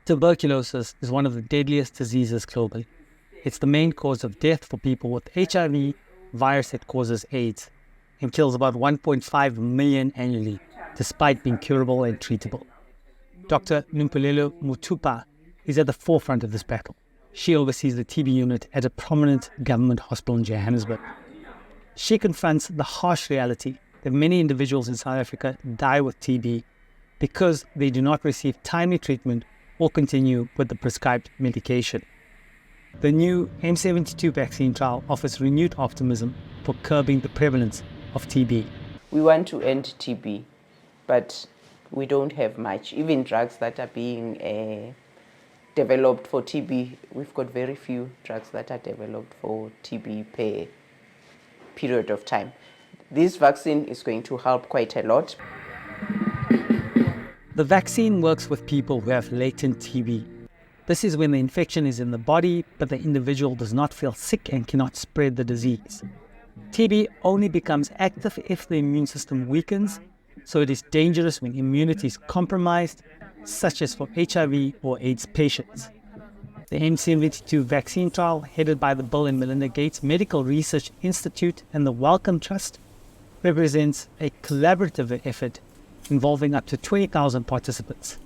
Tuberculosis is one of the deadliest diseases globally. It's the main cause of death for people with HIV, virus that causes AIDS, and kills about 1.5 million annually, despite being curable and treatable. Dr. Numpulelo Mutupa is at the forefront of this battle. She oversees the TB unit at a prominent government hospital in Johannesburg. She confronts the harsh reality that many individuals in South Africa die with TB because they do not receive timely treatment or continue with the prescribed medication. The new M72 vaccine trial offers renewed optimism for curbing the prevalence of TB. We want to end TB, but we don't have much. Even drugs that are being developed for TB, we've got very few drugs that are developed for TB per period of time. This vaccine is going to help quite a lot. The vaccine works with people who have latent TB. This is when the infection is in the body, but the individual does not feel sick and cannot spread the disease. TB only becomes active if the immune system weakens, so it is dangerous when immunity is compromised, such as for HIV or AIDS patients. The M72 vaccine trial, headed by the Bill and Melinda Gates Medical Research Institute and the Wellcome Trust, represents a collaborative effort involving up to 20,000 participants.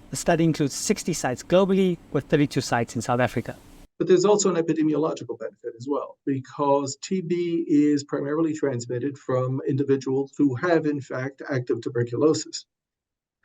The study includes 60 sites globally, with 32 sites in South Africa. But there's also an epidemiological benefit as well, because TB is primarily transmitted from individuals who have, in fact, active tuberculosis.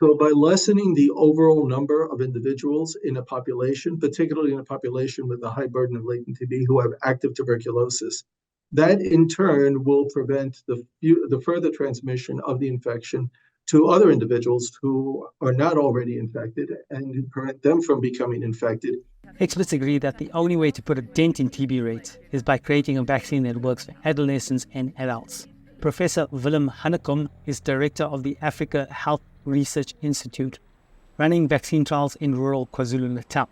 So by lessening the overall number of individuals in a population, particularly in a population with a high burden of latent TB who have active tuberculosis, that in turn will prevent the further transmission of the infection to other individuals who are not already infected and prevent them from becoming infected. Experts agree that the only way to put a dent in TB rates is by creating a vaccine that works for adolescents and adults. Professor Willem Hannekom is director of the Africa Health Research Institute, running vaccine trials in rural KwaZulu-Natal.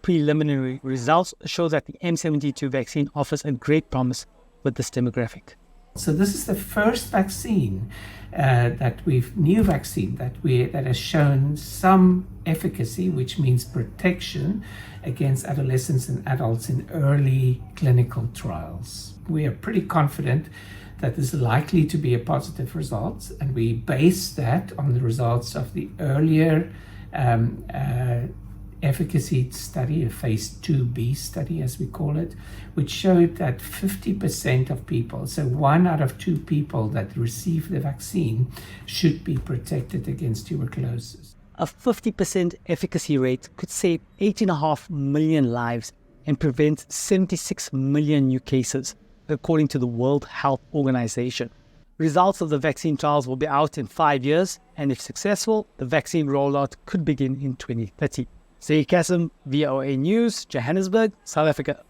Preliminary results show that the M72 vaccine offers a great promise with this demographic. So this is the first vaccine new vaccine that has shown some efficacy, which means protection against adolescents and adults in early clinical trials. We are pretty confident that this is likely to be a positive result, and we base that on the results of the earlier efficacy study, a phase 2B study as we call it, which showed that 50% of people, so 1 out of 2 people that receive the vaccine, should be protected against tuberculosis. A 50% efficacy rate could save 8.5 million lives and prevent 76 million new cases, according to the World Health Organization. Results of the vaccine trials will be out in 5 years, and if successful, the vaccine rollout could begin in 2030. Zay Kassim, VOA News, Johannesburg, South Africa.